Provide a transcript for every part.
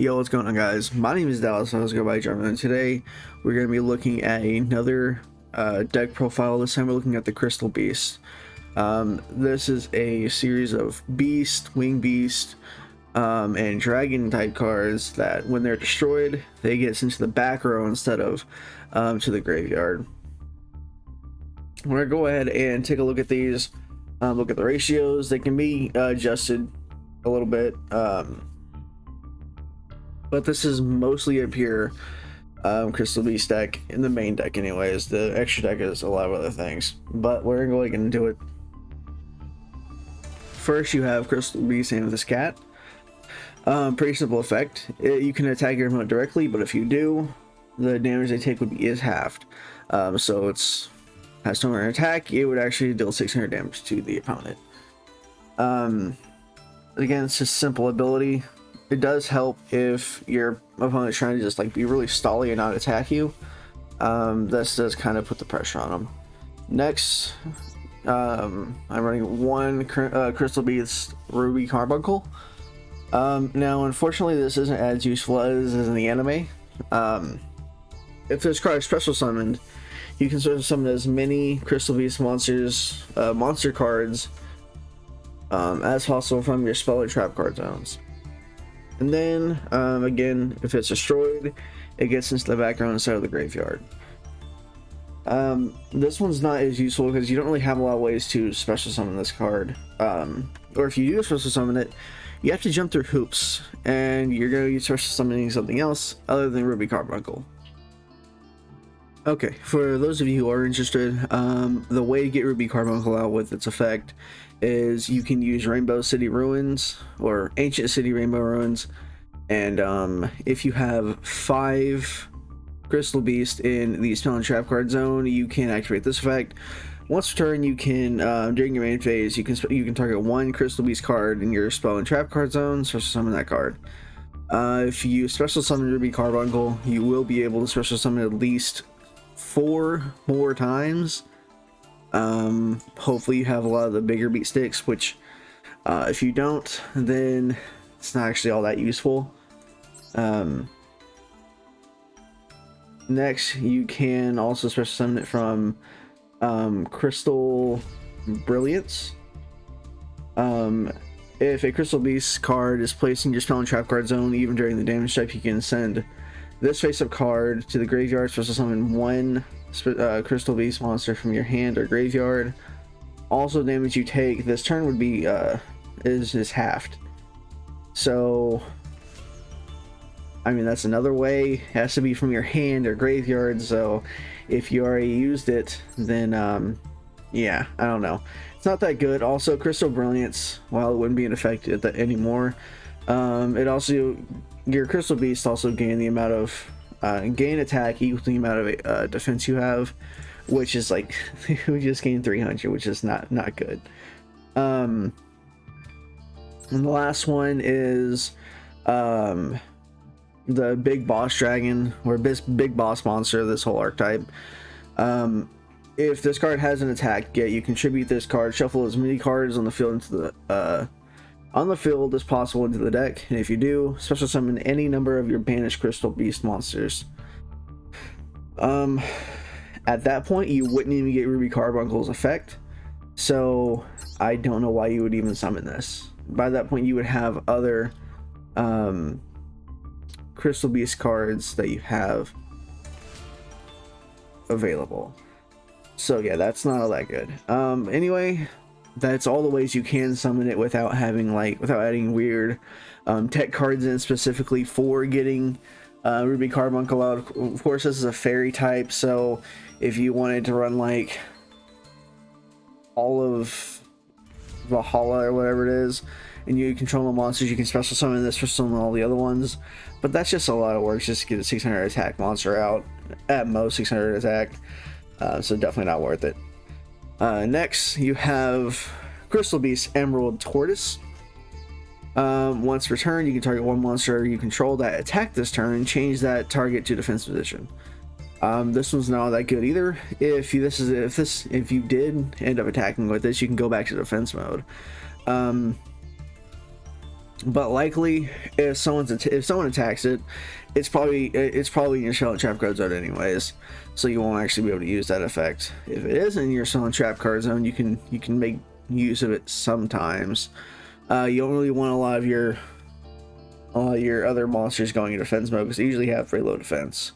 Yo, what's going on, guys? My name is Dallas. I was go by Jarman, and today we're going to be looking at another deck profile. This time we're looking at the Crystal Beast. This is a series of Beast, Wing Beast, and Dragon type cards that when they're destroyed, they get sent to the back row instead of to the graveyard. We're going to go ahead and take a look at these, look at the ratios. They can be adjusted a little bit. But this is mostly a pure Crystal Beast deck in the main deck anyways. The extra deck is a lot of other things, but we're going to go ahead and do it. First, you have Crystal Beast and this cat. Pretty simple effect. You can attack your opponent directly, but if you do, the damage they take is halved. So it's has stronger attack. It would actually deal 600 damage to the opponent. Again, it's just simple ability. It does help if your opponent's trying to just like be really stally and not attack you. This does kind of put the pressure on them. Next, I'm running one Crystal Beast Ruby Carbuncle. Now, unfortunately, this isn't as useful as in the anime. If this card is special summoned, you can special summon as many Crystal Beast monsters, monster cards, as possible from your spell or trap card zones. And then, again, if it's destroyed, it gets into the background instead of the graveyard. This one's not as useful because you don't really have a lot of ways to special summon this card. Or if you do special summon it, you have to jump through hoops, and you're going to be special summoning something else other than Ruby Carbuncle. Okay, for those of you who are interested, the way to get Ruby Carbuncle out with its effect is you can use Rainbow City Ruins or Ancient City Rainbow Ruins, and if you have 5 Crystal Beast in the spell and trap card zone, you can activate this effect. Once per turn, you can during your main phase, you can target 1 Crystal Beast card in your spell and trap card zone, special summon that card. If you special summon Ruby Carbuncle, you will be able to special summon at least 4 more times. Hopefully you have a lot of the bigger beat sticks, which if you don't, then it's not actually all that useful. Next, you can also special summon it from Crystal Brilliance. If a Crystal Beast card is placed in your spell and trap card zone, even during the damage type, you can send this face-up card to the graveyard, special summon 1 Crystal Beast monster from your hand or graveyard. Also, damage you take this turn would be is halved. So, I mean, that's another way. It has to be from your hand or graveyard. So, if you already used it, then yeah, I don't know. It's not that good. Also, Crystal Brilliance, while it wouldn't be in effect anymore, it also, your Crystal Beast also gain the amount of gain attack equal to the amount of defense you have, which is like we just gained 300, which is not good. And the last one is the big boss dragon, or big boss monster of this whole archetype. If this card has an attack, you contribute this card, shuffle as many cards on the field into the as possible into the deck, and if you do, special summon any number of your banished Crystal Beast monsters. At that point, you wouldn't even get Ruby Carbuncle's effect, so I don't know why you would even summon this. By that point, you would have other Crystal Beast cards that you have available. So yeah, that's not all that good. Anyway, that's all the ways you can summon it without having without adding weird tech cards in specifically for getting Ruby Carbuncle out. Of course, this is a fairy type, so if you wanted to run like all of Valhalla or whatever it is, and you control the monsters, you can special summon this for summon all the other ones. But that's just a lot of work just to get a 600 attack monster out, at most 600 attack. So definitely not worth it. Next, you have Crystal Beast Emerald Tortoise. Once returned, you can target 1 monster you control that attacked this turn, change that target to defense position. This one's not that good either. If you did end up attacking with this, you can go back to defense mode. but likely if someone attacks it, it's probably in your spell and trap card zone anyways, so you won't actually be able to use that effect. If it is in your spell and trap card zone, you can make use of it sometimes. You don't really want a lot of your other monsters going into defense mode because they usually have very low defense.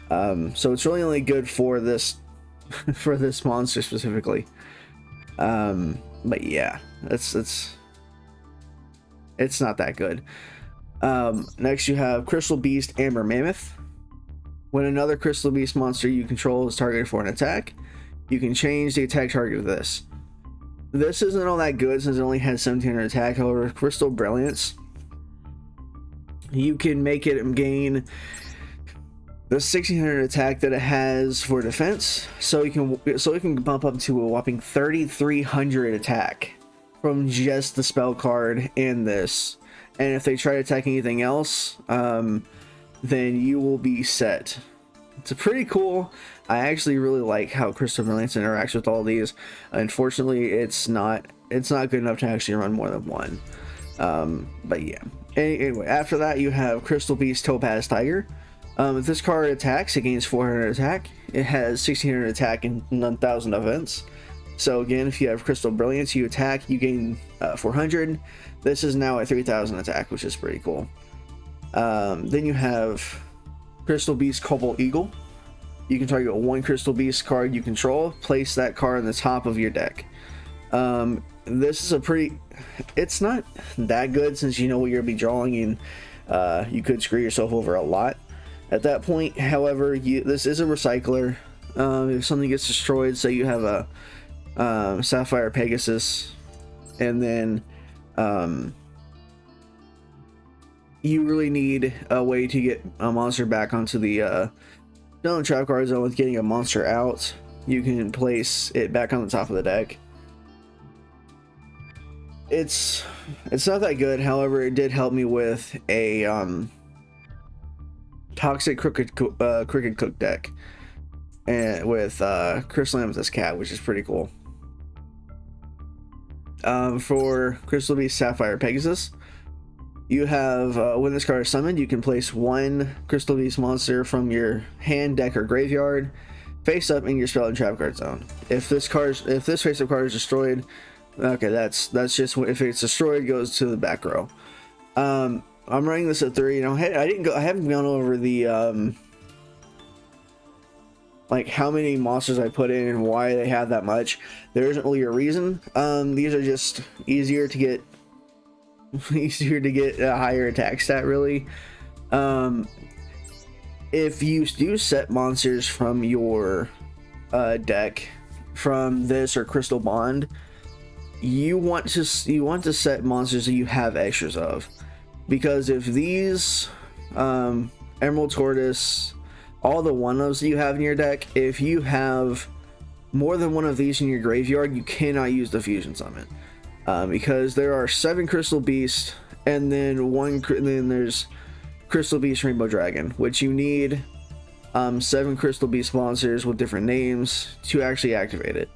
So it's really only good for this for this monster specifically. But yeah, it's not that good. Next you have Crystal Beast Amber Mammoth. When another Crystal Beast monster you control is targeted for an attack, you can change the attack target of this. This isn't all that good since it only has 1700 attack. However, Crystal Brilliance, you can make it gain the 1600 attack that it has for defense, so it can bump up to a whopping 3300 attack from just the spell card and this. And if they try to attack anything else, then you will be set. It's a pretty cool. I actually really like how Crystal Brilliance interacts with all these. Unfortunately, it's not good enough to actually run more than one. But yeah. Anyway, after that you have Crystal Beast Topaz Tiger. If this card attacks, it gains 400 attack. It has 1600 attack and 1000 defense. So again, if you have Crystal Brilliance, you attack, you gain 400. This is now at 3000 attack, which is pretty cool. Then you have Crystal Beast Cobalt Eagle. You can target one Crystal Beast card you control, place that card on the top of your deck. This is it's not that good since you know what you'll be drawing, and you could screw yourself over a lot at that point. However, this is a recycler. If something gets destroyed, say you have a Sapphire Pegasus, and then you really need a way to get a monster back onto the Stone Trap card zone with getting a monster out, you can place it back on the top of the deck. It's not that good. However, it did help me with a Toxic Crooked Cook deck, and with Crystal Amethyst Cat, which is pretty cool. For Crystal Beast Sapphire Pegasus, you have when this card is summoned, you can place one Crystal Beast monster from your hand, deck, or graveyard face up in your spell and trap card zone. If this face up card is destroyed, okay, that's just if it's destroyed, it goes to the back row. I'm running this at 3. You know, I haven't gone over the like how many monsters I put in and why they have that much. There isn't really a reason. These are just easier to get a higher attack stat, really. If you do set monsters from your deck from this or Crystal Bond, you want to set monsters that you have extras of, because if these Emerald Tortoise, all the one-ofs that you have in your deck, if you have more than one of these in your graveyard, you cannot use the Fusion Summon. Because there are 7 Crystal Beasts, and then there's Crystal Beast Rainbow Dragon, which you need 7 Crystal Beast monsters with different names to actually activate it.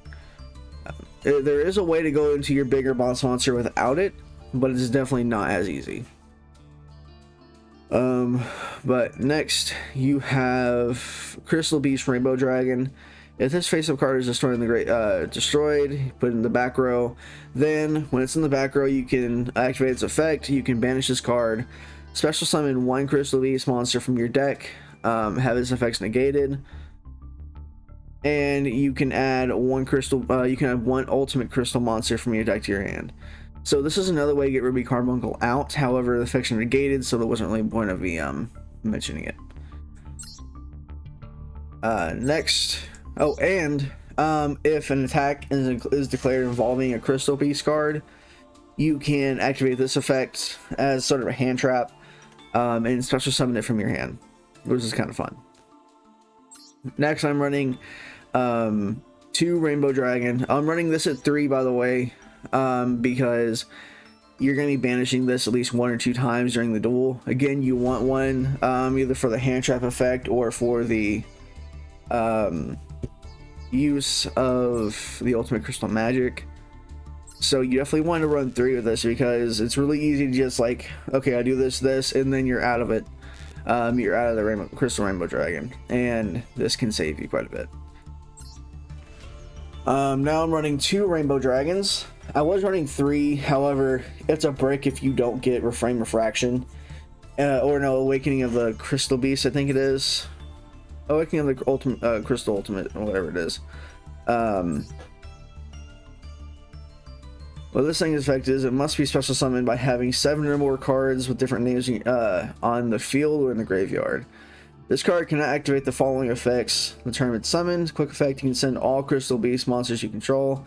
There is a way to go into your bigger boss monster without it, but it's definitely not as easy. But next you have Crystal Beast Rainbow Dragon. If this face-up card is destroyed put it in the back row. Then when it's in the back row, you can activate its effect. You can banish this card, special summon one Crystal Beast monster from your deck, have its effects negated, and you can add one ultimate crystal monster from your deck to your hand. So this is another way to get Ruby Carbuncle out. However, the effects are negated, so there wasn't really a point of me mentioning it. Next. Oh, and if an attack is declared involving a Crystal Beast card, you can activate this effect as sort of a hand trap, and special summon it from your hand, which is kind of fun. Next, I'm running 2 Rainbow Dragon. I'm running this at 3, by the way, because you're going to be banishing this at least 1 or 2 times during the duel. Again, you want one either for the hand trap effect or for the use of the ultimate crystal magic. So you definitely want to run 3 with this because it's really easy to just like, okay, I do this, and then you're out of it. You're out of the Crystal Rainbow Dragon, and this can save you quite a bit. Now I'm running 2 Rainbow Dragons. I was running 3, however, it's a brick if you don't get Reframe Refraction. Or no, Awakening of the Crystal Beast, I think it is. Awakening of the Ultimate, Crystal Ultimate, or whatever it is. What this thing's effect is, it must be special summoned by having 7 or more cards with different names on the field or in the graveyard. This card cannot activate the following effects. The turn it's summoned. Quick effect, you can send all Crystal Beast monsters you control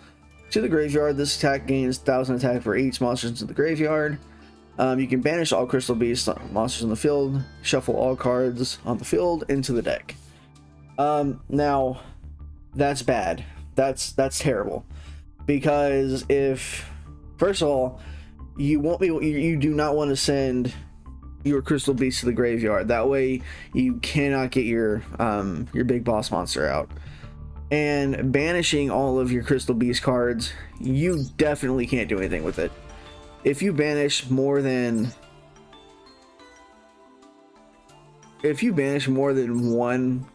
to the graveyard. This attack gains 1,000 attack for each monster into the graveyard. You can banish all Crystal Beast monsters in the field. Shuffle all cards on the field into the deck. Now, that's bad. That's terrible. Because if, first of all, you do not want to send your Crystal Beast to the graveyard. That way you cannot get your big boss monster out. And banishing all of your Crystal Beast cards, you definitely can't do anything with it. If you banish more than one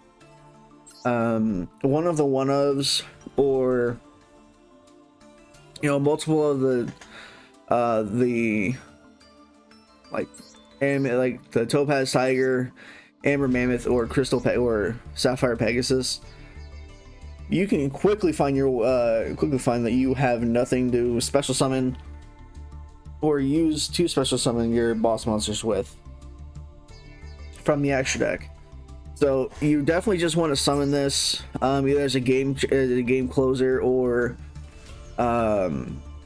of the one-ofs, or multiple of the like the Topaz Tiger, Amber Mammoth, or or Sapphire Pegasus, you can quickly find that you have nothing to special summon or use to special summon your boss monsters with from the extra deck. So you definitely just want to summon this either as a game closer, or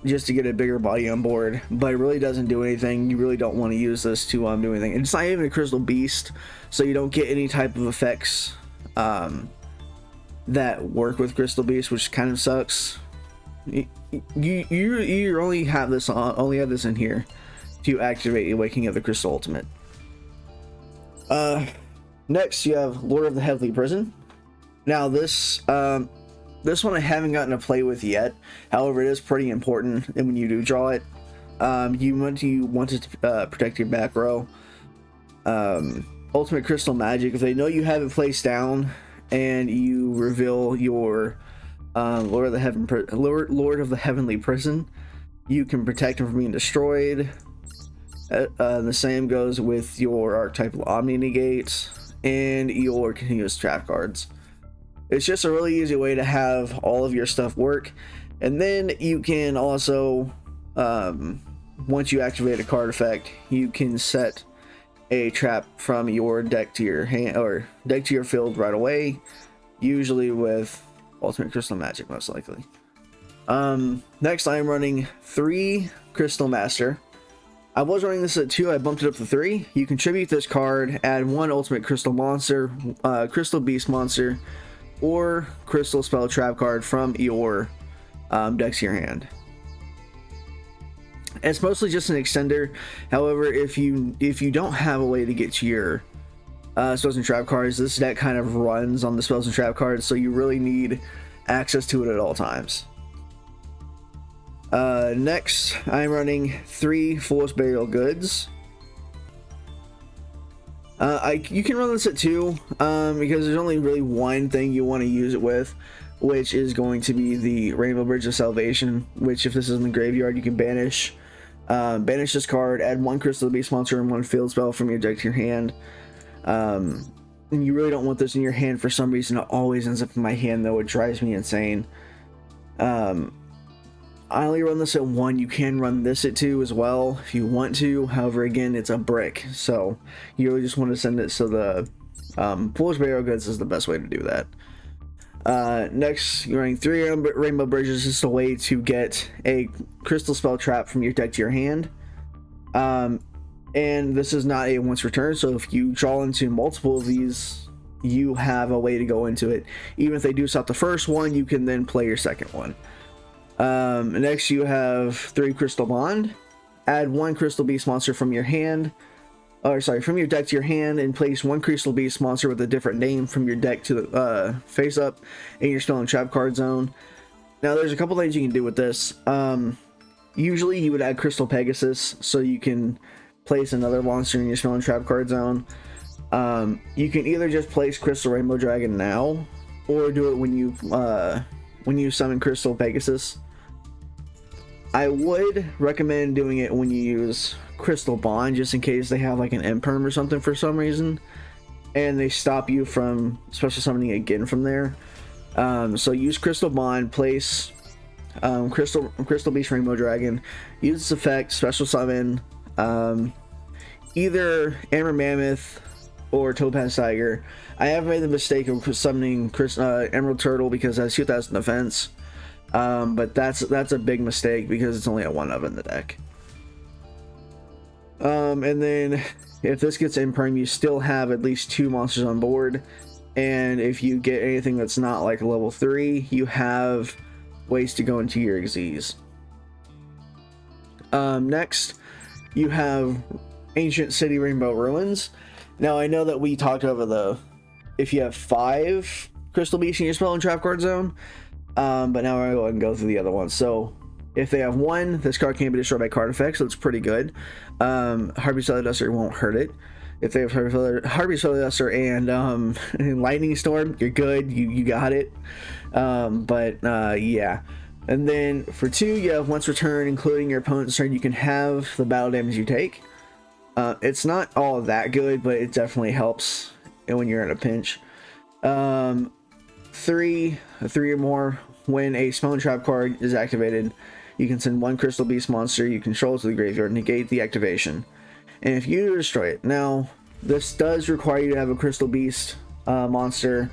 just to get a bigger body on board, but it really doesn't do anything. You really don't want to use this to do anything. And it's not even a Crystal Beast, so you don't get any type of effects that work with Crystal Beast, which kind of sucks. You only have this in here to activate Awakening of the Crystal Ultimate. Next you have Lord of the Heavenly Prison. Now this one I haven't gotten to play with yet. However, it is pretty important, and when you do draw it, you want to protect your back row. Ultimate Crystal Magic. If they know you have it placed down and you reveal your Lord of the Heavenly Prison, you can protect them from being destroyed. The same goes with your archetype Omni Negate and your continuous trap cards. It's just a really easy way to have all of your stuff work. And then you can also, once you activate a card effect, you can set a trap from your deck to your hand, or deck to your field right away, usually with Ultimate Crystal Magic, most likely. Next I'm running 3 Crystal Master. I was running this at 2, I bumped it up to 3. You contribute this card, add 1 Ultimate Crystal Monster, Crystal Beast Monster, or Crystal Spell Trap card from your deck to your hand. It's mostly just an extender. However, if you don't have a way to get to your spells and trap cards, this deck kind of runs on the spells and trap cards, so you really need access to it at all times. Next, I'm running 3 Foolish Burial Goods. You can run this at 2, because there's only really one thing you want to use it with, which is going to be the Rainbow Bridge of Salvation, which, if this is in the graveyard, you can banish this card, add 1 Crystal Beast monster and 1 field spell from your deck to your hand. And you really don't want this in your hand. For some reason, it always ends up in my hand, though. It drives me insane. I only run this at 1. You can run this at 2 as well if you want to. However, again, it's a brick, so you really just want to send it. So the Foolish Burial Goods is the best way to do that. Next, you're running 3 Rainbow Bridges. Just a way to get a Crystal Spell Trap from your deck to your hand. And this is not a once return, so if you draw into multiple of these, you have a way to go into it. Even if they do stop the first one, you can then play your second one. Next you have 3 Crystal Bond. Add 1 Crystal Beast monster from your hand, from your deck to your hand, and place 1 Crystal Beast monster with a different name from your deck to the face up in your spell and trap card zone. Now there's a couple things you can do with this. Usually you would add Crystal Pegasus so you can place another monster in your spell and trap card zone. You can either just place Crystal Rainbow Dragon now, or do it when you summon Crystal Pegasus. I would recommend doing it when you use Crystal Bond, just in case they have like an imperm or something for some reason, and they stop you from special summoning again from there. So use Crystal Bond, place Crystal Beast Rainbow Dragon, use this effect, special summon either Amber Mammoth or Topaz Tiger. I have made the mistake of summoning Emerald Turtle because it has 2000 defense, but that's a big mistake because it's only at 1 of in the deck. And then if this gets imperm, you still have at least 2 monsters on board, and if you get anything that's not like a level 3, you have ways to go into your Xyz. Next, you have Ancient City Rainbow Ruins. Now I know that we talked over if you have 5 Crystal Beasts in your spell and trap card zone, but now we're going to go through the other ones. So if they have 1, this card can't be destroyed by card effects, so it's pretty good. Harpy Stellar Duster won't hurt it. If they have Harpy Stellar Duster and Lightning Storm, you're good. You got it. Yeah. And then for 2, you have once per turn, including your opponent's turn, you can have the battle damage you take. It's not all that good, but it definitely helps when you're in a pinch. 3 or more, when a spell and trap card is activated, you can send 1 Crystal Beast monster you control to the graveyard, negate the activation, and if you destroy it. Now this does require you to have a Crystal Beast monster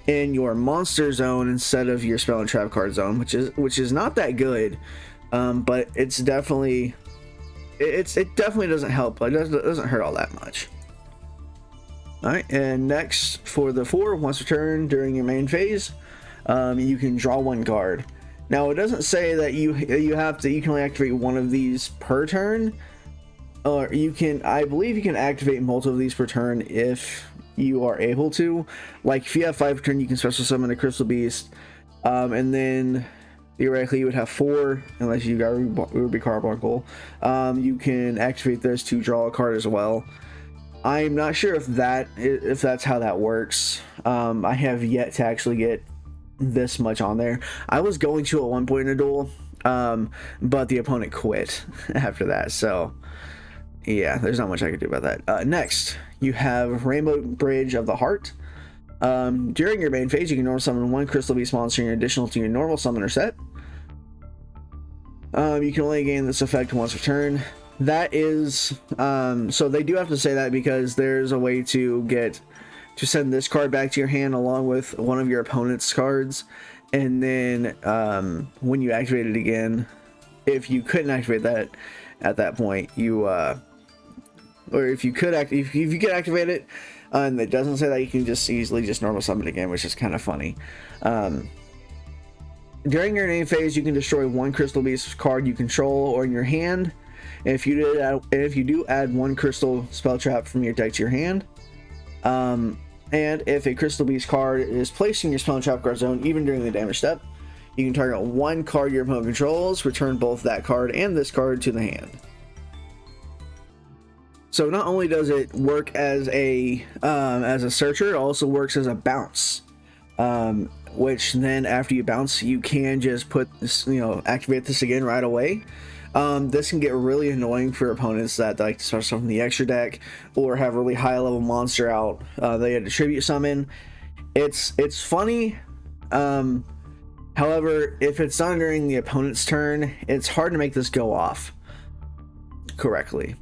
in your monster zone instead of your spell and trap card zone, which is not that good, but it's definitely it definitely doesn't help, but it doesn't hurt all that much. Alright, and next for the 4, once per turn during your main phase, you can draw 1 card. Now it doesn't say that you can only activate 1 of these per turn, or I believe you can activate multiple of these per turn if you are able to. Like if you have 5 per turn, you can special summon a Crystal Beast, and then theoretically you would have 4 unless you got Ruby Carbuncle. You can activate this to draw a card as well. I'm not sure if that's how that works. I have yet to actually get this much on there. I was going to at one point in a duel, but the opponent quit after that, so yeah, there's not much I can do about that. Next, you have Rainbow Bridge of the Heart. During your main phase, you can normal summon 1 Crystal Beast monster in additional to your normal summoner set. You can only gain this effect once per turn. That is so they do have to say that because there's a way to send this card back to your hand along with one of your opponent's cards, and then when you activate it again, if you couldn't activate that at that point, or if you could activate it and it doesn't say that, you can just easily just normal summon it again, which is kind of funny. During your main phase, you can destroy 1 Crystal Beast card you control or in your hand. And if you do add 1 Crystal Spell Trap from your deck to your hand, and if a Crystal Beast card is placed in your Spell and Trap card zone, even during the damage step, you can target 1 card your opponent controls, return both that card and this card to the hand. So not only does it work as a searcher, it also works as a bounce, which then after you bounce, you can just put this, activate this again right away. This can get really annoying for opponents that like to special summon the extra deck or have really high level monster out. They had to tribute summon. It's funny. However, if it's done during the opponent's turn, it's hard to make this go off correctly.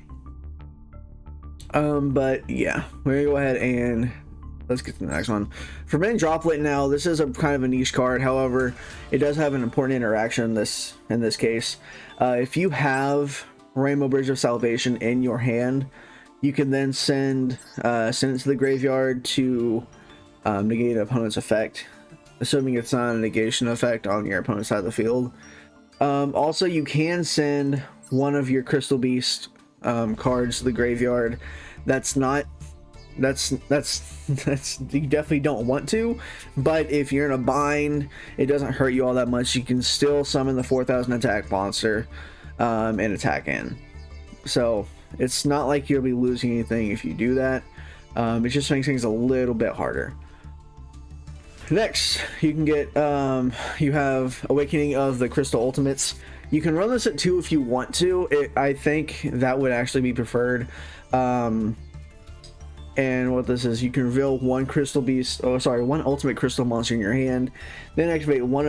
But yeah, we're gonna go ahead and let's get to the next one. Forbidden Droplet. Now this is a kind of a niche card, however it does have an important interaction in this case. If you have Rainbow Bridge of Salvation in your hand, you can then send it to the graveyard to negate an opponent's effect, assuming it's not a negation effect on your opponent's side of the field. Also, you can send one of your Crystal Beast cards to the graveyard. That's you definitely don't want to, but if you're in a bind, it doesn't hurt you all that much. You can still summon the 4000 attack monster and attack in. So it's not like you'll be losing anything if you do that. It just makes things a little bit harder. Next, you can get you have Awakening of the Crystal Ultimates. You can run this at 2 if you want to. I think that would actually be preferred. And what this is, you can reveal one one ultimate crystal monster in your hand, then activate one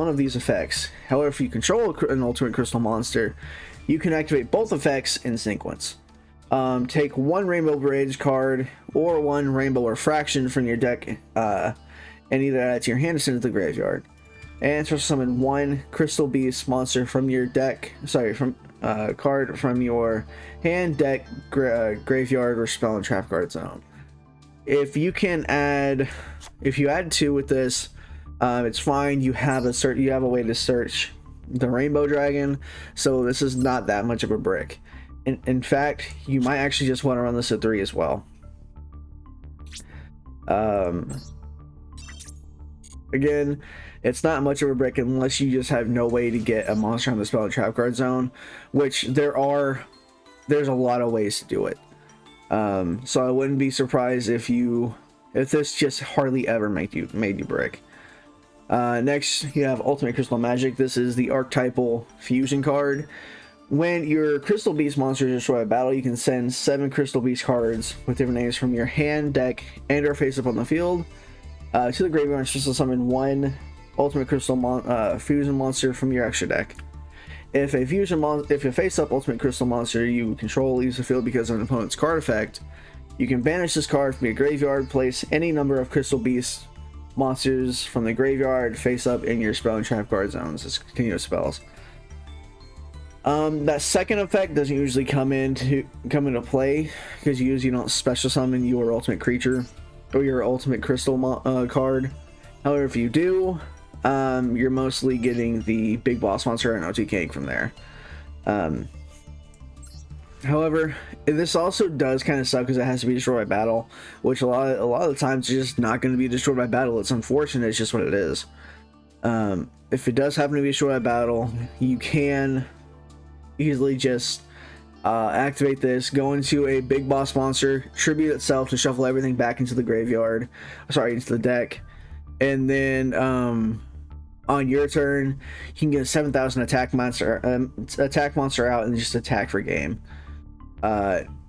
of these effects. However, if you control an ultimate crystal monster, you can activate both effects in sequence. Take one Rainbow Bridge card or one Rainbow Refraction from your deck, and either add it to your hand or send it to the graveyard. And special summon one Crystal Beast monster from your deck. Card from your hand, deck, graveyard, or spell and trap card zone. If you add 2 with this, it's fine. You have a way to search the Rainbow Dragon, so this is not that much of a brick. In fact, you might actually just want to run this at 3 as well. Again, it's not much of a brick unless you just have no way to get a monster on the spell and trap card zone, which there's a lot of ways to do it. So I wouldn't be surprised if this just hardly ever made you brick. Next, you have Ultimate Crystal Magic. This is the archetypal fusion card. When your Crystal Beast monster is destroyed by battle, you can send 7 Crystal Beast cards with different names from your hand, deck, and or face up on the field to the graveyard and special summon one Ultimate Crystal Fusion monster from your extra deck. If a face up Ultimate Crystal monster you control leaves the field because of an opponent's card effect, you can banish this card from your graveyard, place any number of Crystal Beast monsters from the graveyard face up in your spell and trap card zones as continuous spells. That second effect doesn't usually come into play because you usually don't special summon your ultimate creature or your ultimate crystal card. However, if you do, you're mostly getting the big boss monster and OTK from there. However, this also does kind of suck because it has to be destroyed by battle, which a lot of the times it's just not going to be destroyed by battle. It's unfortunate. It's just what it is. If it does happen to be destroyed by battle, you can easily just activate this, go into a big boss monster, tribute itself to shuffle everything back into the graveyard, into the deck, and then on your turn you can get a 7,000 attack monster out and just attack for game.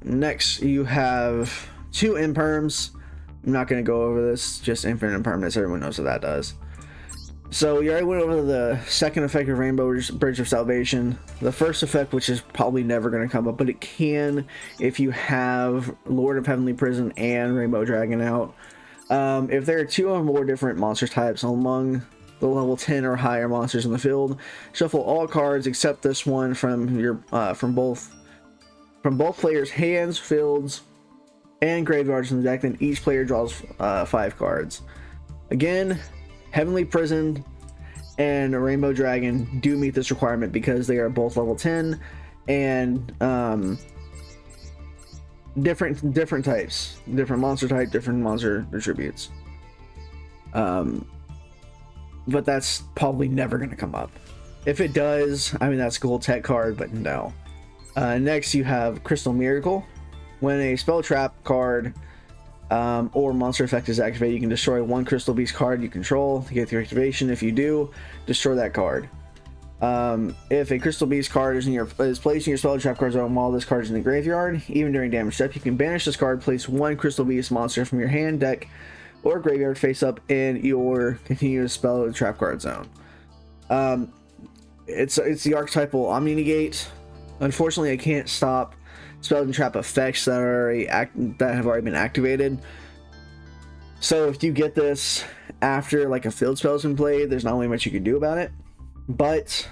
Next, you have 2 imperms. I'm not going to go over this, just infinite impermanence. Everyone knows what that does. So you already went over the second effect of Rainbow Bridge of Salvation. The first effect, which is probably never going to come up, but it can if you have Lord of Heavenly Prison and Rainbow Dragon out. If there are 2 or more different monster types among the level 10 or higher monsters in the field, shuffle all cards except this one from your from both players' hands, fields, and graveyards in the deck. Then each player draws 5 cards. Again, Heavenly Prison and Rainbow Dragon do meet this requirement because they are both level 10 and different types, different monster type, different monster attributes. But that's probably never going to come up. If it does, I mean, that's a cool tech card, but no. Next, you have Crystal Miracle. When a spell trap card or monster effect is activated, you can destroy one Crystal Beast card you control to get your activation. If you do, destroy that card. If a Crystal Beast card is placed in your spell trap card zone while this card is in the graveyard, even during damage step, you can banish this card, place one Crystal Beast monster from your hand, deck, or graveyard face up in your continuous spell trap card zone. It's the archetypal Omni Negate. Unfortunately, I can't stop spell and trap effects that have already been activated. So if you get this after like a field spell's been played, there's not only much you can do about it, but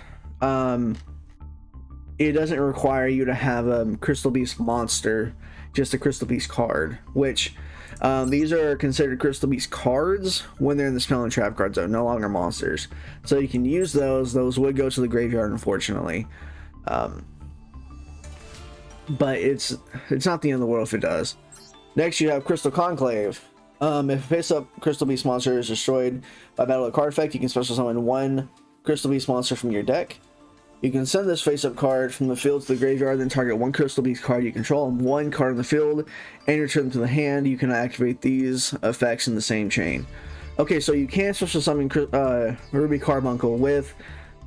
it doesn't require you to have a Crystal Beast monster, just a Crystal Beast card, which these are considered Crystal Beast cards when they're in the spell and trap card zone, no longer monsters. So you can use those. Those would go to the graveyard, unfortunately. But it's not the end of the world if it does. Next, you have Crystal Conclave. If a face-up Crystal Beast monster is destroyed by battle of card effect, you can special summon one Crystal Beast monster from your deck. You can send this face-up card from the field to the graveyard, then target one Crystal Beast card you control and one card on the field, and return them to the hand. You can activate these effects in the same chain. Okay, so you can special summon Ruby Carbuncle with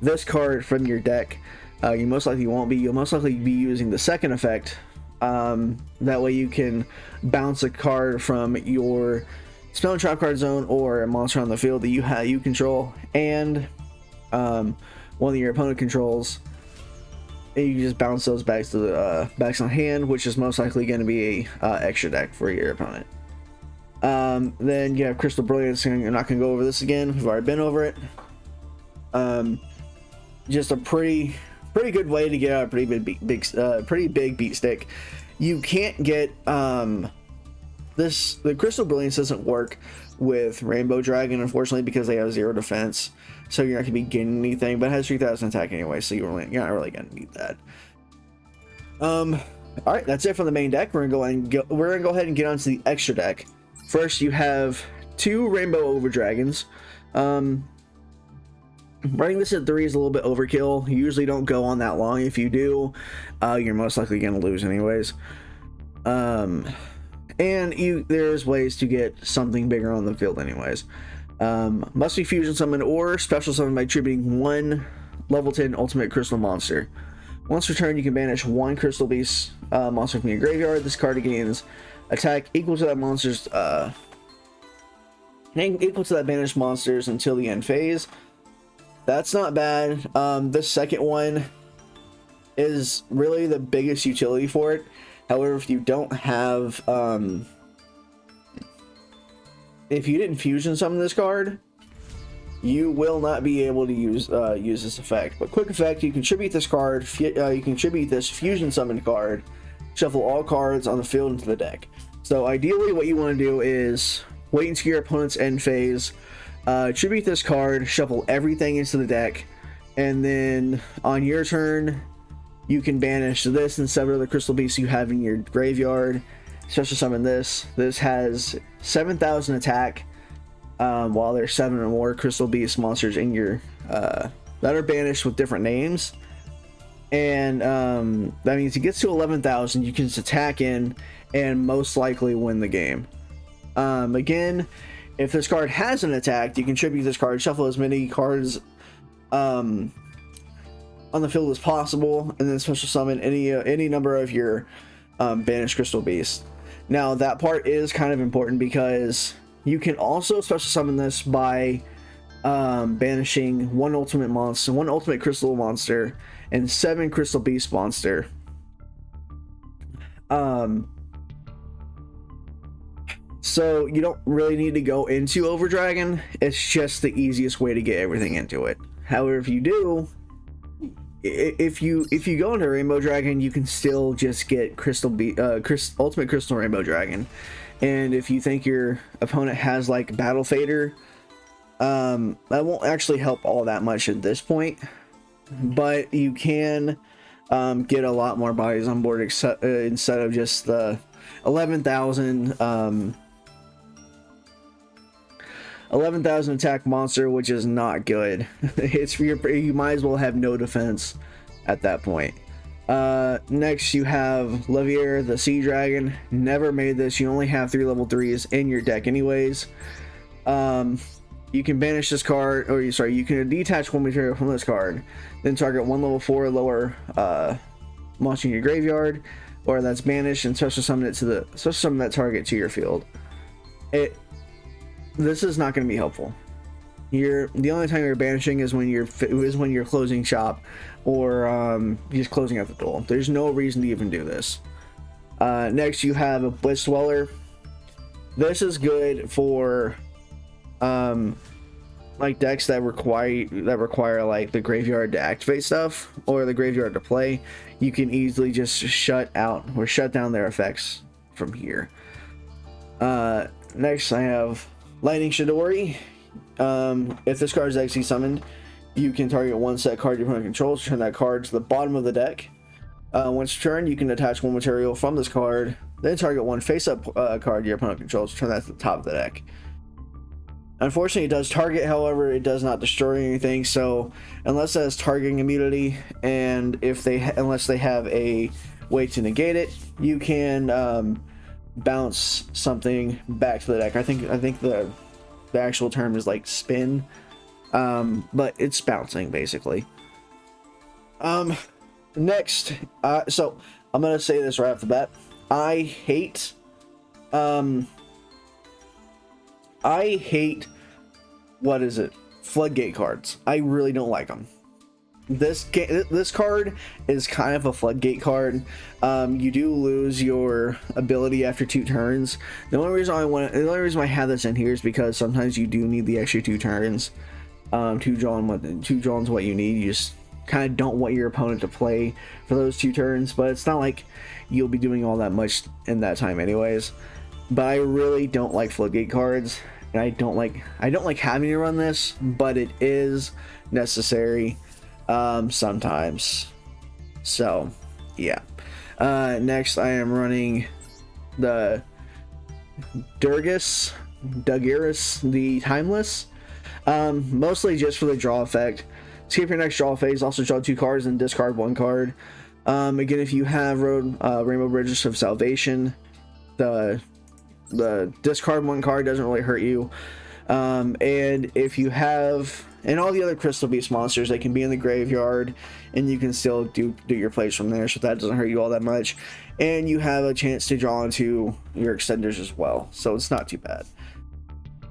this card from your deck. You most likely won't be. You'll most likely be using the second effect. That way you can bounce a card from your spell and trap card zone or a monster on the field that you control, and one of your opponent controls, and you can just bounce those back to the backs on hand, which is most likely going to be a extra deck for your opponent. Then you have Crystal Brilliance, and I'm not going to go over this again. We've already been over it. Just a pretty good way to get out a pretty big beat stick. You can't get the Crystal Brilliance doesn't work with Rainbow Dragon, unfortunately, because they have 0 defense, so you're not gonna be getting anything, but it has 3,000 attack anyway, so you're not really gonna need that. All right, that's it for the main deck. We're gonna go ahead and get onto the extra deck. First, you have 2 Rainbow Over Dragons. Running this at 3 is a little bit overkill. You usually don't go on that long. If you do, you're most likely gonna lose anyways. And there's ways to get something bigger on the field anyways. Must be fusion summoned or special summoned by tributing 1 level 10 ultimate crystal monster. Once returned, you can banish 1 Crystal Beast monster from your graveyard. This card gains attack equal to that monster's banished monsters until the end phase. That's not bad. This second one is really the biggest utility for it. However, if you don't have, if you didn't fusion summon this card, you will not be able to use this effect. But quick effect: you contribute this card. You contribute this fusion summon card. Shuffle all cards on the field into the deck. So ideally, what you want to do is wait until your opponent's end phase. Tribute this card, shuffle everything into the deck, and then on your turn, you can banish this and several other Crystal Beasts you have in your graveyard. Special summon this. This has 7,000 attack, while there's 7 or more Crystal Beast monsters in your that are banished with different names. And that means it gets to 11,000. You can just attack in and most likely win the game. Again, if this card has an attack, you can tribute this card, shuffle as many cards on the field as possible, and then special summon any number of your banished Crystal Beasts. Now that part is kind of important because you can also special summon this by banishing 1 ultimate monster, 1 ultimate crystal monster, and 7 Crystal Beast monster. So you don't really need to go into Over Dragon. It's just the easiest way to get everything into it. However, if you do, if you go into Rainbow Dragon, you can still just get Ultimate Crystal Rainbow Dragon. And if you think your opponent has like Battle Fader, that won't actually help all that much at this point. But you can get a lot more bodies on board instead of just the 11,000 attack monster, which is not good. You might as well have no defense at that point. Next you have Levier the Sea Dragon. Never made this. You only have 3 level 3s in your deck anyways. You can banish this card, or you can detach 1 material from this card, then target 1 level 4 or lower monster in your graveyard, or that's banished, and special summon that target to your field. This is not going to be helpful. The only time you're banishing is when you're closing shop, or just closing out the duel. There's no reason to even do this. Next you have a Blitz Dweller. This is good for like decks that require like the graveyard to activate stuff, or the graveyard to play. You can easily just shut down their effects from here. Next I have Lightning Shidori. If this card is actually summoned, you can target 1 set card your opponent controls, turn that card to the bottom of the deck. Once turned, you can attach 1 material from this card, then target 1 face-up card your opponent controls, turn that to the top of the deck. Unfortunately, it does target, however, it does not destroy anything. So unless it has targeting immunity, and if they unless they have a way to negate it, you can bounce something back to the deck. I think the actual term is like spin, but it's bouncing basically. Next, so I'm gonna say this right off the bat. I hate what is it? Floodgate cards. I really don't like them. This card is kind of a floodgate card. You do lose your ability after 2 turns. The only reason I have this in here is because sometimes you do need the extra 2 turns. 2 draw is what you need. You just kind of don't want your opponent to play for those 2 turns, but it's not like you'll be doing all that much in that time anyways. But I really don't like floodgate cards, and I don't like having to run this, but it is necessary sometimes. So yeah. Next I am running the Dugiris, the Timeless, mostly just for the draw effect. Skip your next draw phase, also draw 2 cards and discard 1 card. Again, if you have Rainbow Bridges of Salvation, the discard 1 card doesn't really hurt you. And if you have, and all the other Crystal Beast monsters, they can be in the graveyard, and you can still do your plays from there, so that doesn't hurt you all that much. And you have a chance to draw into your extenders as well, so it's not too bad.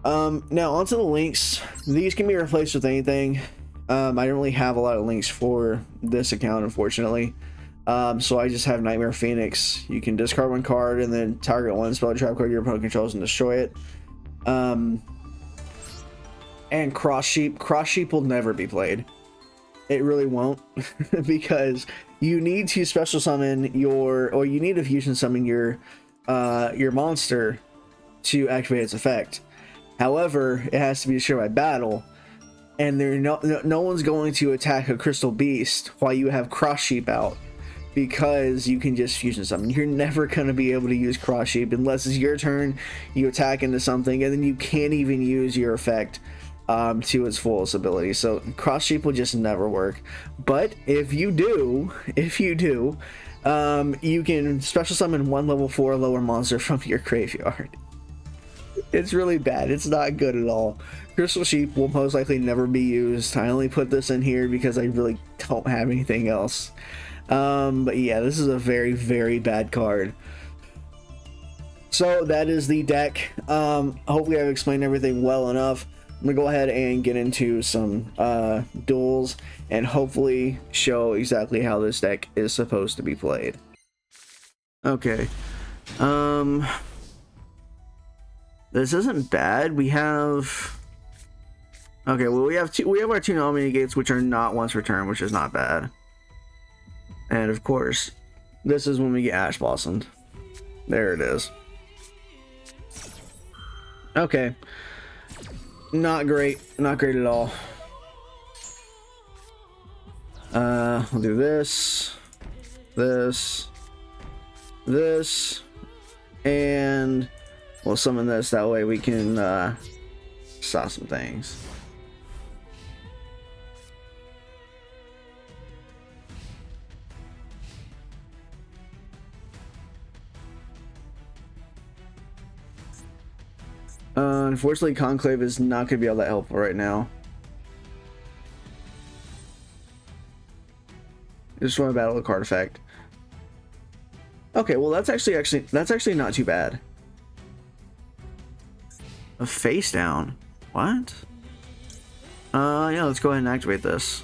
Now onto the links. These can be replaced with anything. I don't really have a lot of links for this account, unfortunately. So I just have Nightmare Phoenix. You can discard 1 card and then target 1 spell trap card your opponent controls and destroy it. And Cross Sheep. Cross Sheep will never be played. It really won't, because you need to special summon or you need to fusion summon your monster to activate its effect. However, it has to be destroyed by battle, and no one's going to attack a Crystal Beast while you have Cross Sheep out, because you can just fusion summon. You're never going to be able to use Cross Sheep unless it's your turn, you attack into something, and then you can't even use your effect to its fullest ability. So Cross Sheep will just never work. But if you do, you can special summon 1 level 4 lower monster from your graveyard. It's really bad. It's not good at all. Crystal Sheep will most likely never be used. I only put this in here because I really don't have anything else. But yeah, this is a very, very bad card. So that is the deck. Hopefully I've explained everything well enough. I'm gonna go ahead and get into some duels and hopefully show exactly how this deck is supposed to be played. Okay. This isn't bad. We have, okay, well, we have our 2 nominated gates, which are not once returned, which is not bad. And of course, this is when we get Ash Blossomed. There it is. Okay. Not great. Not great at all. We'll do this, and we'll summon this. That way we can saw some things. Unfortunately, Conclave is not going to be all that helpful right now. Just want to battle the card effect. Okay, well that's actually not too bad. A face down. What? Yeah, let's go ahead and activate this.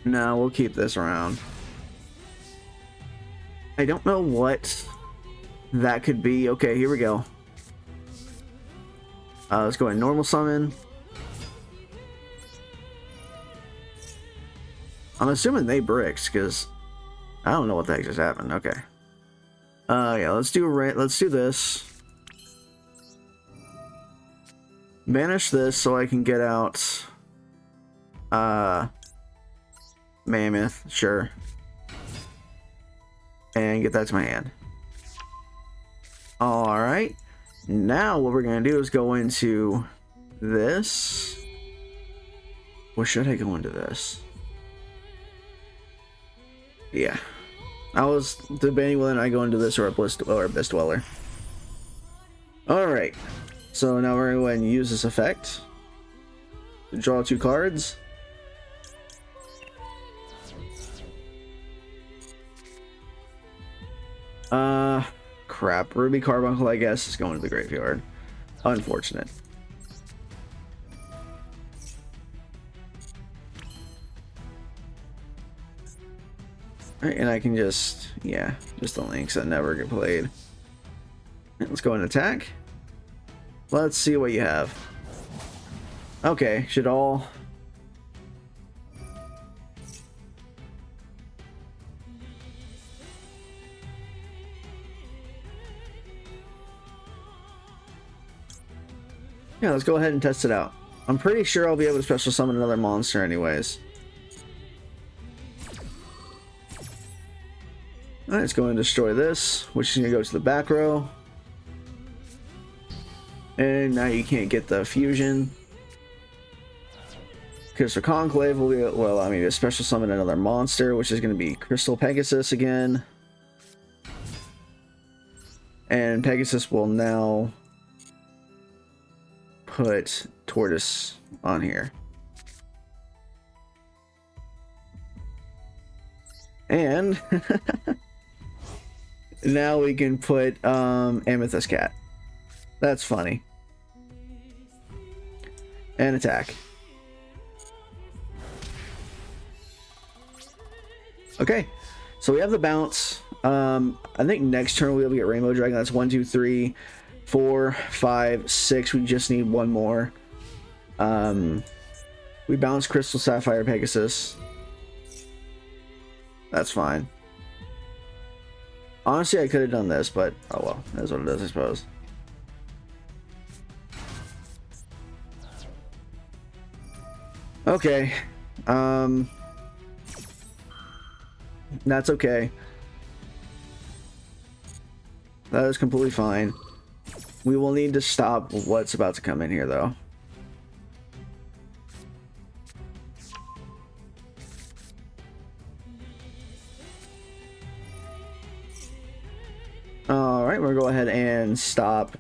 No, we'll keep this around. I don't know what that could be. Okay, here we go. Let's go ahead and normal summon. I'm assuming they bricks, because I don't know what the heck just happened. Okay. Yeah, let's do this. Banish this so I can get out Mammoth, sure. and get that to my hand. All right, now what we're gonna do is go into this. Or should I go into this? Yeah, I was debating whether I go into this or Abyss Dweller. All right, so now we're gonna go ahead and use this effect to draw 2 cards. Crap. Ruby Carbuncle, I guess, is going to the graveyard. Unfortunate. Alright, and I can just, yeah, just the links that never get played. Right, let's go and attack. Let's see what you have. Okay, should all... Yeah, let's go ahead and test it out. I'm pretty sure I'll be able to special summon another monster anyways. Alright, let's go and destroy this, which is going to go to the back row. And now you can't get the fusion. Crystal Conclave will allow me to special summon another monster, which is going to be Crystal Pegasus again. And Pegasus will now put Tortoise on here. And now we can put Amethyst Cat. That's funny. And attack. Okay, so we have the bounce. I think next turn we'll be able to get Rainbow Dragon. That's 1, 2, 3, 4, 5, 6. We just need one more. We bounce Crystal Sapphire Pegasus. That's fine. Honestly, I could have done this, but oh well. That's what it is, I suppose. Okay. That's okay. That is completely fine. We will need to stop what's about to come in here, though. Alright, we're going to go ahead and stop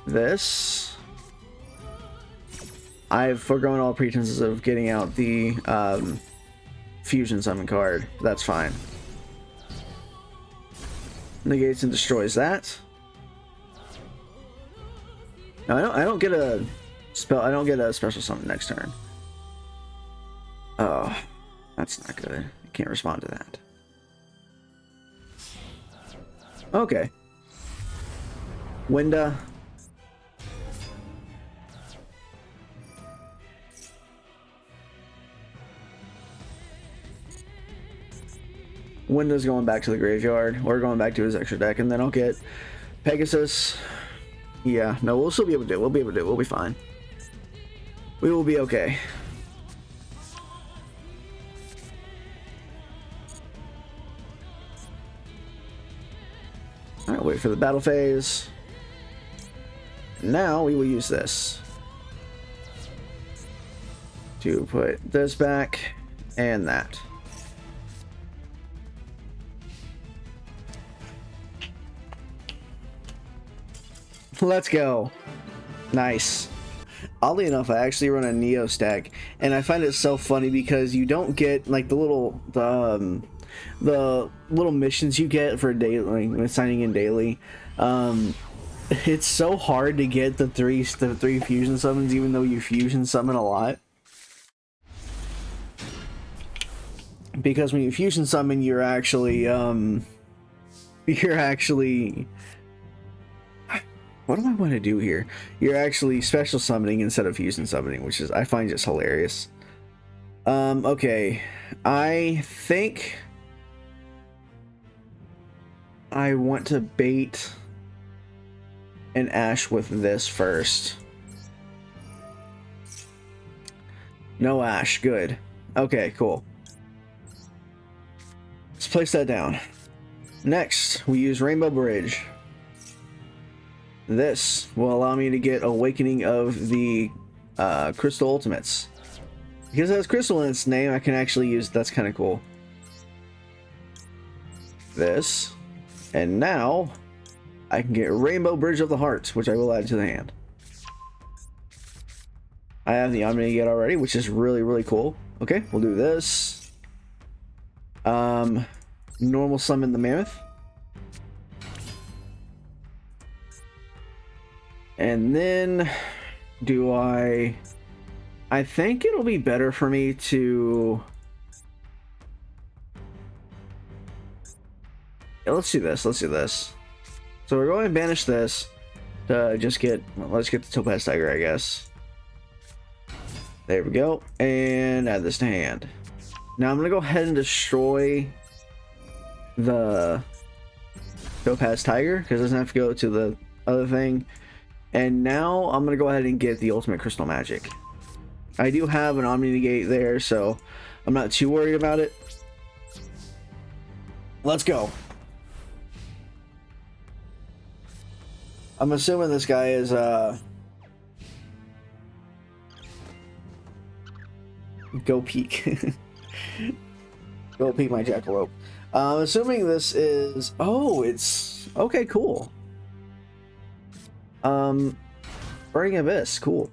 this. I've foregone all pretenses of getting out the fusion summon card. That's fine. Negates and destroys that. No, I don't get a spell. I don't get a special summon next turn. Oh, that's not good. I can't respond to that. Okay. Winda. Winda's going back to the graveyard. Or going back to his extra deck. And then I'll get Pegasus. Yeah, no, we'll still be able to do it. We'll be able to do it. We'll be fine. We will be okay. Alright, wait for the battle phase. Now we will use this to put this back and that. Let's go. Nice. Oddly enough, I actually run a Neo stack, and I find it so funny because you don't get like the little missions you get for daily, like, signing in daily. It's so hard to get the three fusion summons, even though you fusion summon a lot. Because when you fusion summon, you're actually what do I want to do here? You're actually special summoning instead of fusion summoning, which is, I find just hilarious. Okay. I think I want to bait an Ash with this first. No Ash, good. Okay, cool. Let's place that down. Next, we use Rainbow Bridge. This will allow me to get Awakening of the Crystal Ultimates. Because it has Crystal in its name, I can actually use... That's kind of cool. This. And now, I can get Rainbow Bridge of the Heart, which I will add to the hand. I have the Omni Gate already, which is really, really cool. Okay, we'll do this. Normal summon the Mammoth. And then, do I think it'll be better for me to... Yeah, let's do this, let's do this. So we're going to banish this to just get... Well, let's get the Topaz Tiger, I guess. There we go. And add this to hand. Now I'm going to go ahead and destroy the Topaz Tiger, because it doesn't have to go to the other thing. And now I'm going to go ahead and get the Ultimate Crystal Magic. I do have an Omni Negate there, so I'm not too worried about it. Let's go. I'm assuming this guy is go peek. Go peek my Jackalope. I'm assuming this is... Oh, it's... Okay, cool. Burning Abyss, cool.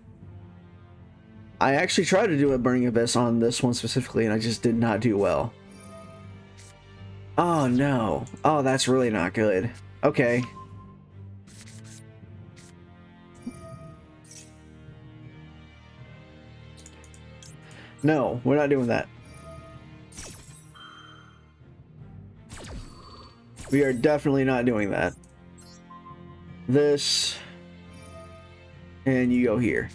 I actually tried to do a Burning Abyss on this one specifically, and I just did not do well. Oh, no. Oh, that's really not good. Okay. No, we're not doing that. We are definitely not doing that. This... And you go here.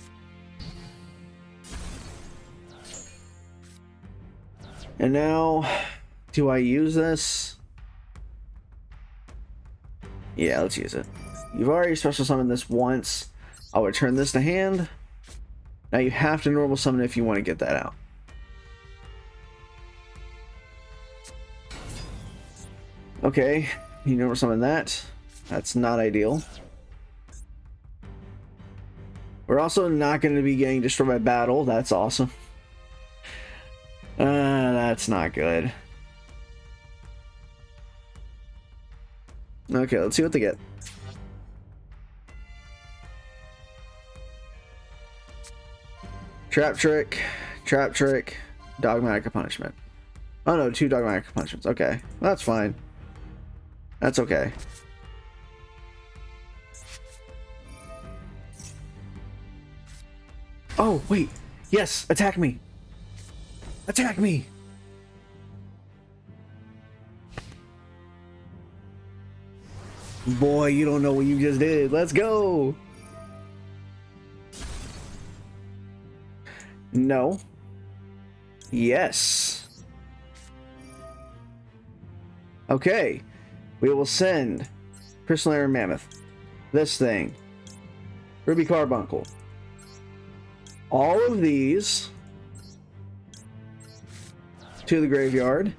And now, do I use this? Yeah, let's use it. You've already special summoned this once. I'll return this to hand. Now you have to normal summon if you want to get that out. Okay, you normal summon that. That's not ideal. We're also not going to be getting destroyed by battle. That's awesome. That's not good. Okay, let's see what they get. Trap Trick, Dogmatic Punishment. Oh no, 2 Dogmatic Punishments. Okay, that's fine. That's okay. Oh, wait. Yes, attack me. Attack me. Boy, you don't know what you just did. Let's go. No. Yes. Okay. We will send Crystal Iron Mammoth. This thing. Ruby Carbuncle. All of these to the graveyard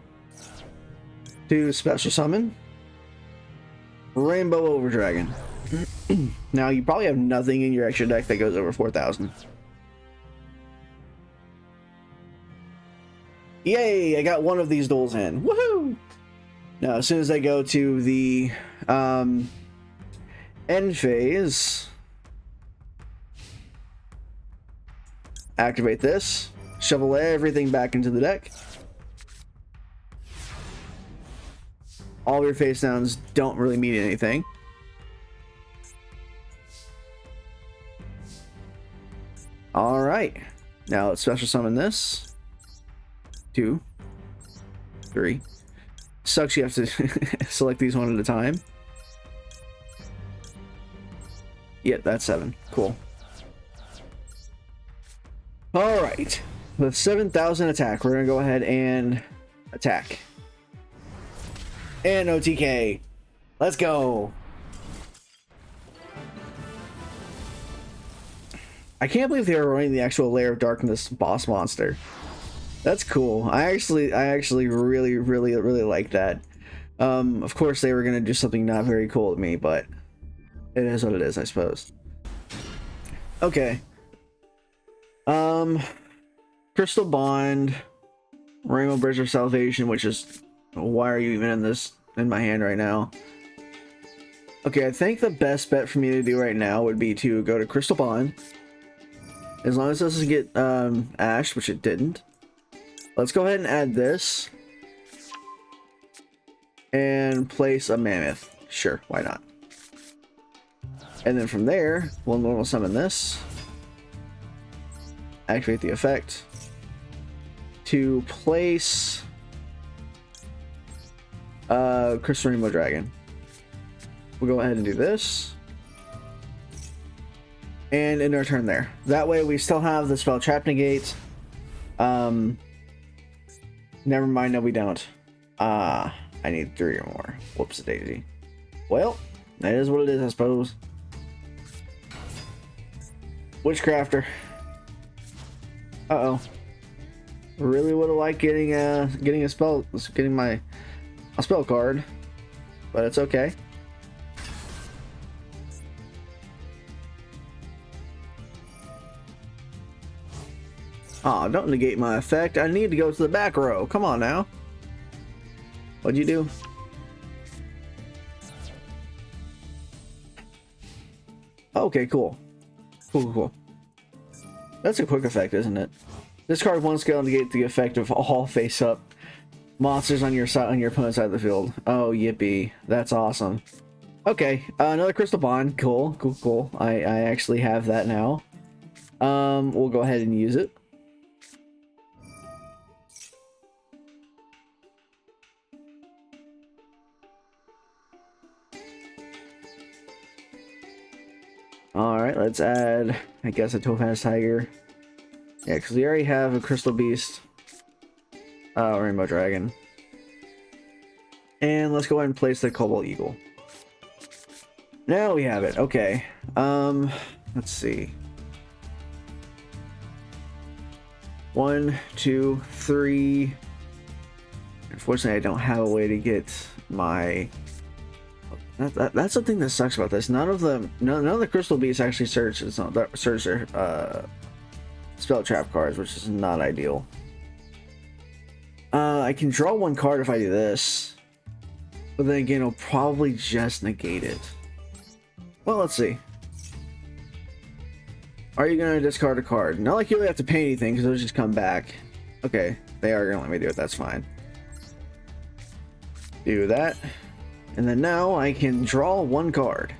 to special summon Rainbow Overdragon. Now you probably have nothing in your extra deck that goes over 4,000. Yay! I got one of these duels in. Woohoo! Now as soon as I go to the end phase, activate this, shovel everything back into the deck. All of your face downs don't really mean anything. Alright. Now let's special summon this. 2, 3. Sucks you have to select these one at a time. Yep, that's 7. Cool. Alright. With 7,000 attack, we're going to go ahead and attack. And OTK. Let's go. I can't believe they were running the actual Lair of Darkness boss monster. That's cool. I actually really like that. Of course they were gonna do something not very cool with me, but it is what it is, I suppose. Okay. Crystal Bond, Rainbow Bridge of Salvation, which is, why are you even in my hand right now? Okay, I think the best bet for me to do right now would be to go to Crystal Bond. As long as this doesn't get ashed, which it didn't. Let's go ahead and add this. And place a mammoth. Sure, why not? And then from there, we'll normal summon this. Activate the effect. To place Crystal Rainbow Dragon. We'll go ahead and do this. And end our turn there. That way we still have the spell trap negate. Never mind, no we don't. I need 3 or more. Whoops a daisy. Well, that is what it is, I suppose. Witchcrafter. Uh-oh. Really would have liked getting a spell card, but it's okay. Oh, don't negate my effect. I need to go to the back row. Come on now. What'd you do? Okay, cool. Cool. That's a quick effect, isn't it? Discard 1 skill and negate the effect of all face-up monsters on your opponent's side of the field. Oh, yippee. That's awesome. Okay, another Crystal Bond. Cool. I actually have that now. We'll go ahead and use it. Alright, let's add, I guess, a Topaz Tiger. Yeah, because we already have a Crystal Beast. Rainbow Dragon. And let's go ahead and place the Cobalt Eagle. Now we have it. Okay. Let's see. 1, 2, 3. Unfortunately, I don't have a way to get my... That's the thing that sucks about this. None of the Crystal Beasts actually search their spell trap cards, which is not ideal. I can draw 1 card if I do this, but then again, it'll probably just negate it. Well, let's see. Are you gonna discard a card? Not like you really have to pay anything because it'll just come back. Okay, they are gonna let me do it. That's fine. Do that. And then now I can draw 1 card.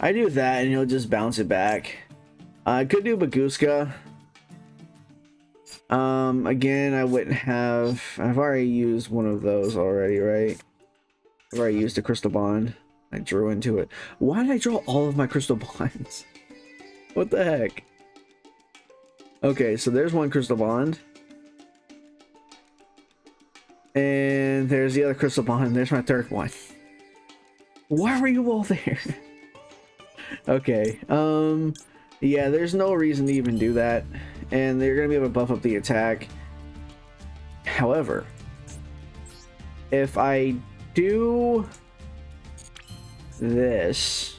I do that and he'll just bounce it back. I could do Baguska. Again, I wouldn't have... I've already used one of those already, right? I've already used a Crystal Bond. I drew into it. Why did I draw all of my Crystal Bonds? What the heck? Okay, so there's 1 Crystal Bond. And there's the other Crystal Bond. There's my 3rd one. Why were you all there? Okay, yeah, there's no reason to even do that. And they're gonna be able to buff up the attack. However, if I do this...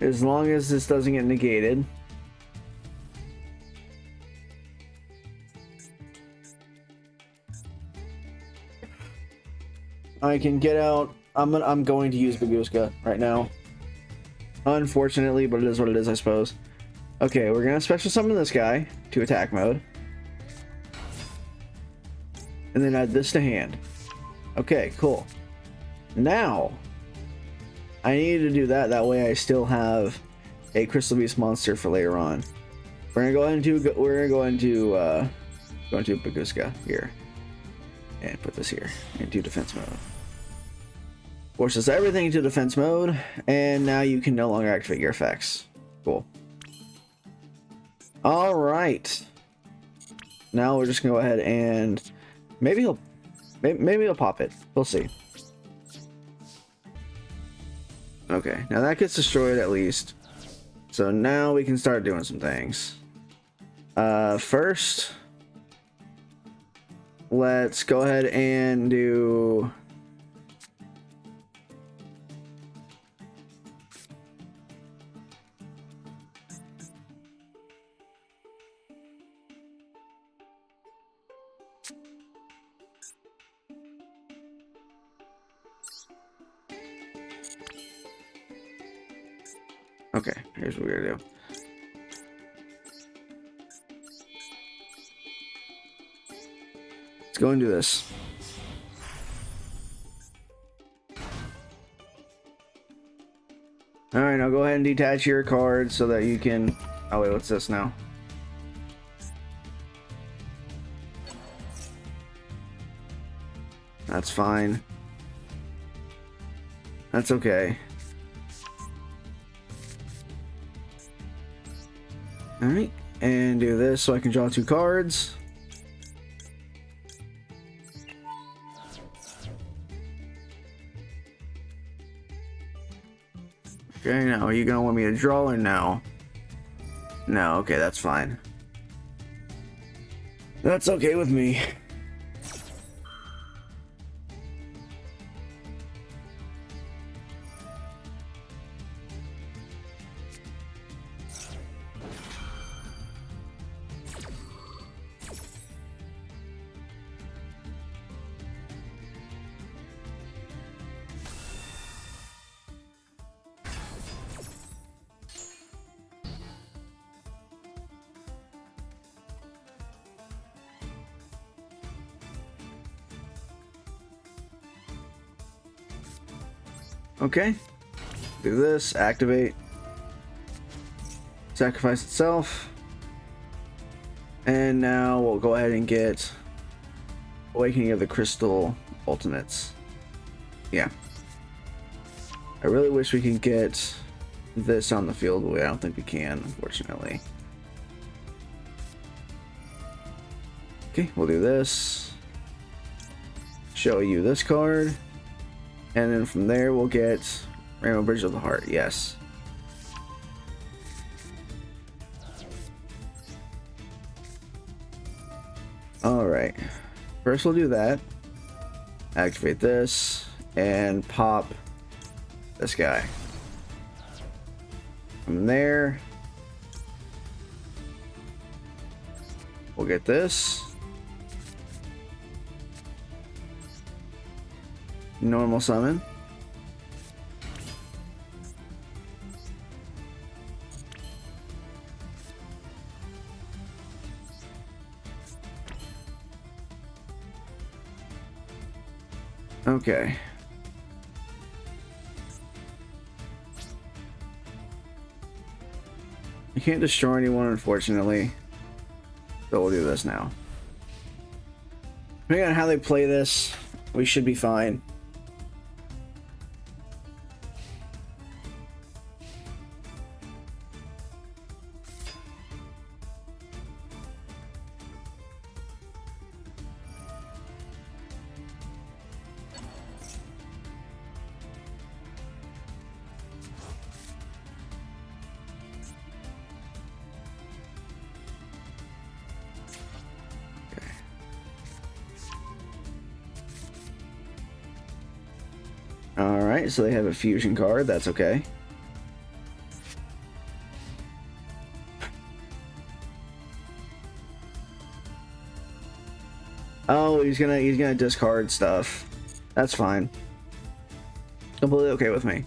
As long as this doesn't get negated. I can get out. I'm going to use Baguska right now. Unfortunately, but it is what it is, I suppose. Okay, we're gonna special summon this guy to attack mode. And then add this to hand. Okay, cool. Now I need to do that. That way I still have a Crystal Beast monster for later on. We're gonna go into Baguska here. And put this here into defense mode. Forces everything into defense mode, and now you can no longer activate your effects. Cool. Alright. Now we're just gonna go ahead and Maybe he'll pop it. We'll see. Okay, now that gets destroyed at least. So now we can start doing some things. First, let's go ahead and do... Okay, here's what we're gonna do. Let's go and do this. Alright, now go ahead and detach your card so that you can... Oh wait, what's this now? That's fine. That's okay. Alright, and do this so I can draw 2 cards. Okay, now are you gonna want me to draw or no? No, okay, that's fine. That's okay with me. Okay, do this, activate, sacrifice itself, and now we'll go ahead and get Awakening of the Crystal Ultimates. Yeah, I really wish we could get this on the field, but I don't think we can, unfortunately. Okay, we'll do this, show you this card. And then from there, we'll get Rainbow Bridge of the Heart. Yes. Alright. First, we'll do that. Activate this. And pop this guy. From there, we'll get this. Normal summon. Okay. You can't destroy anyone, unfortunately. So we'll do this now. Depending on how they play this, we should be fine. Alright, so they have a fusion card, that's okay. Oh, he's gonna discard stuff. That's fine. Completely okay with me.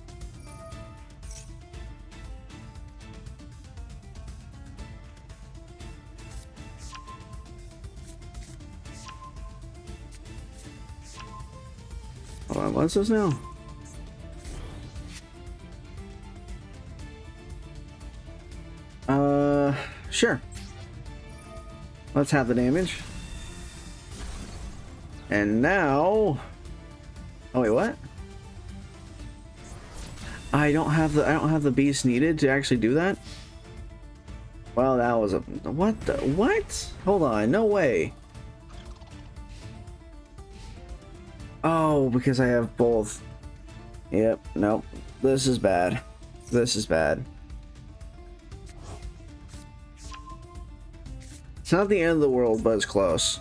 Hold on, what's this now? Sure. Let's have the damage. And now... Oh wait, what? I don't have the beast needed to actually do that? Well, that was a... What the... What? Hold on, no way. Oh, because I have both. Yep, nope. This is bad. This is bad. It's not the end of the world, but it's close.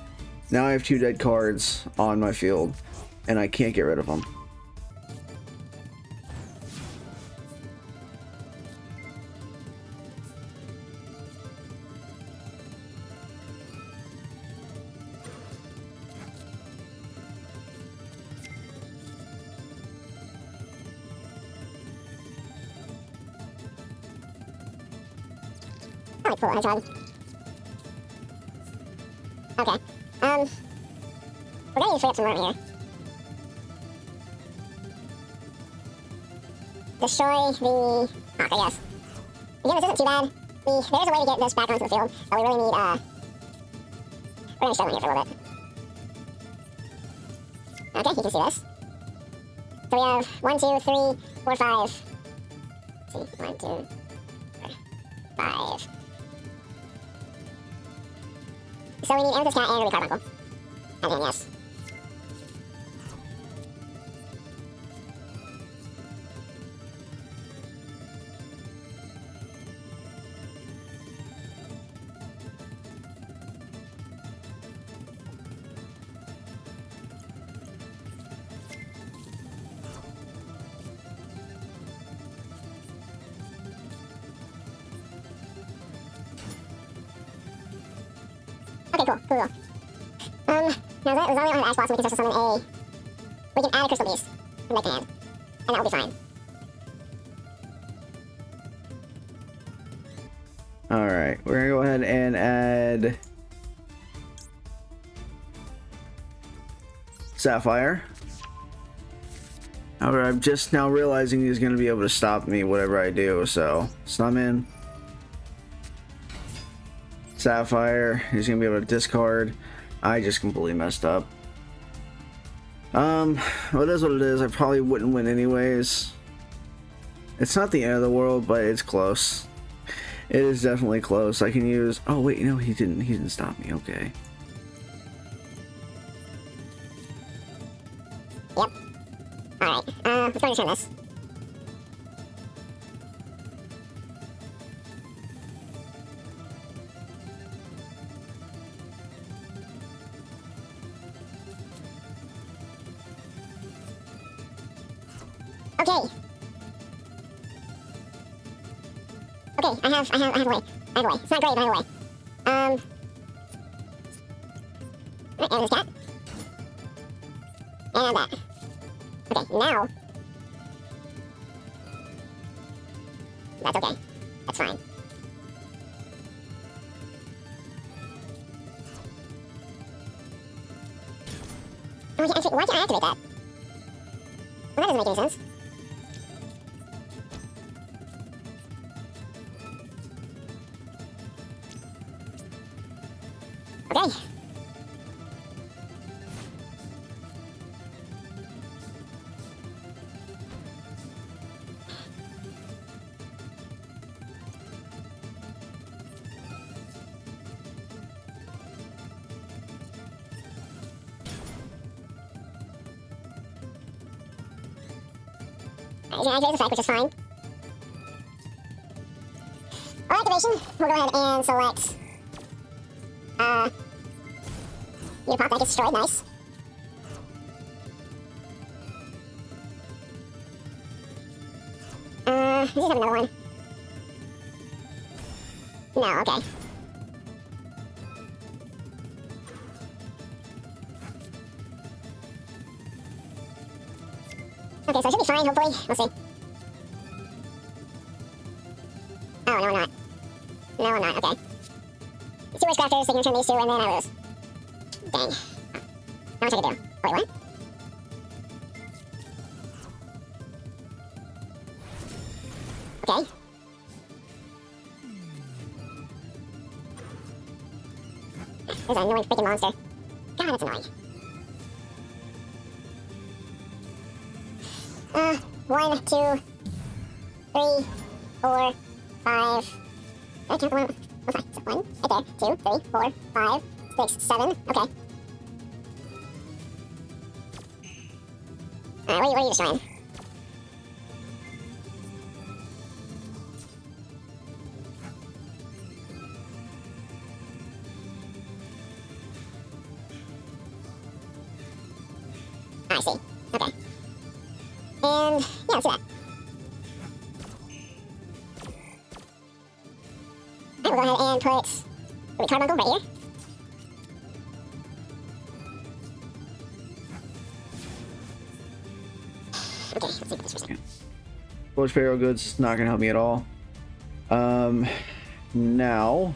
Now I have 2 dead cards on my field, and I can't get rid of them. Alright, cool, I tried. Okay. We're gonna need to free up some room here. Destroy the Hawk, I guess. Again, this isn't too bad. There's a way to get this back onto the field, but we really need, we're gonna struggle here for a little bit. Okay, you can see this. So we have 1, 2, 3, 4, 5. Let's see, 1, 2, 4, 5. So we need Amethyst Cat and Ruby Carbuncle. And then, yes. Okay, cool. Now that as long as we don't have Ash Blossom, we can start to summon a... We can add a Crystal Beast from my command. And that will be fine. Alright, we're gonna go ahead and add... Sapphire. However, I'm just now realizing he's gonna be able to stop me whatever I do, so... Summon. Sapphire. He's gonna be able to discard. I just completely messed up. Well, it is what it is. I probably wouldn't win anyways. It's not the end of the world, but it's close. It is definitely close. I can use... Oh, wait, no, he didn't stop me. Okay. Yep. Alright, let's go and return this. Okay. Okay, I have a way. I have a way. It's not great, but I have a way. Alright, and this cat. And that. Okay, now. That's okay. That's fine. Oh, yeah, actually, why can't I activate that? Well, that doesn't make any sense. Okay. He's gonna activate this effect, which is fine. Our activation, we'll go ahead and select your pop that gets destroyed, nice. We just have another one. No, okay. Okay, so I should be fine, hopefully. We'll see. Oh, no, I'm not. No, I'm not, okay. 2 Race Crafters, they can return these 2, and then I lose. Dang. How much I can do? Wait, what? Okay. There's an annoying freaking monster. God, that's annoying. 1, 2, 3, 4, 5. Did I count the one? Oh, fine. So 1, right there. 2, 3, 4, 5, 6, 7. Okay. Alright, what are you destroying? I see. Okay. And yeah, let's do that. Alright, we'll go ahead and put the card bundle right here. Okay, let's see this for a second. Bullish Pharaoh Goods not gonna help me at all. Now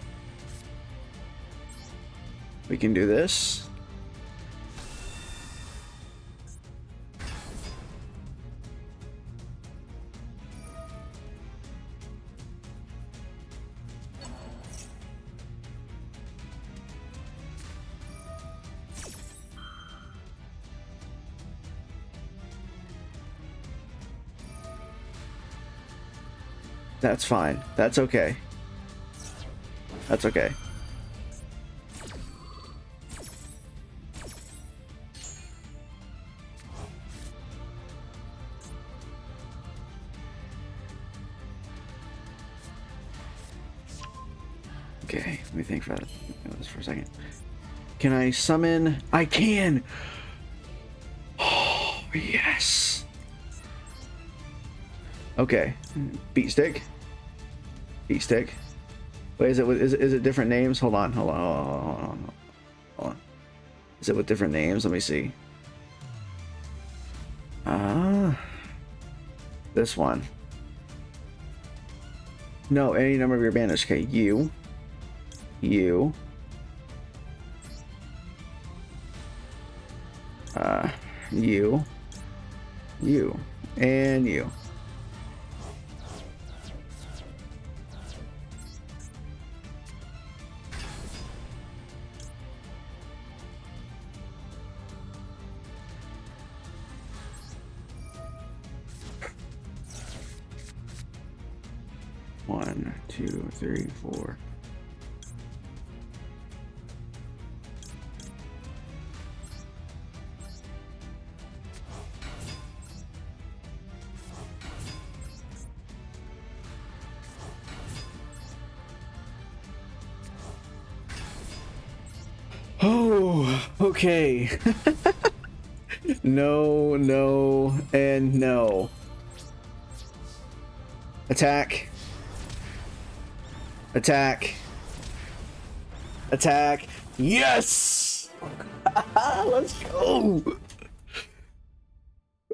we can do this. That's fine. That's okay. That's okay. Okay, let me think about this for a second. Can I summon? I can! Oh, yes! Okay. Beat stick. Beat stick. Wait, is it different names? Hold on. Is it with different names? Let me see. This one. No, any number of your banners. Okay, you, you, and you. One, two, three, four. Oh, okay. No, no, and no. Attack. Attack. Attack. Yes! Let's go.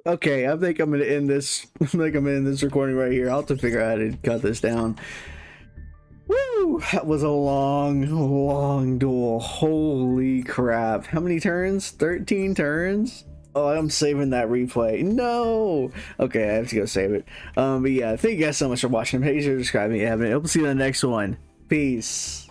Okay, I think I'm gonna end this. I think I'm gonna end this recording right here. I'll have to figure out how to cut this down. Woo! That was a long duel. Holy crap. How many turns? 13 turns? Oh, I'm saving that replay. No! Okay, I have to go save it. But yeah, thank you guys so much for watching. Make sure to subscribe if you haven't. Hope to see you in the next one. Peace.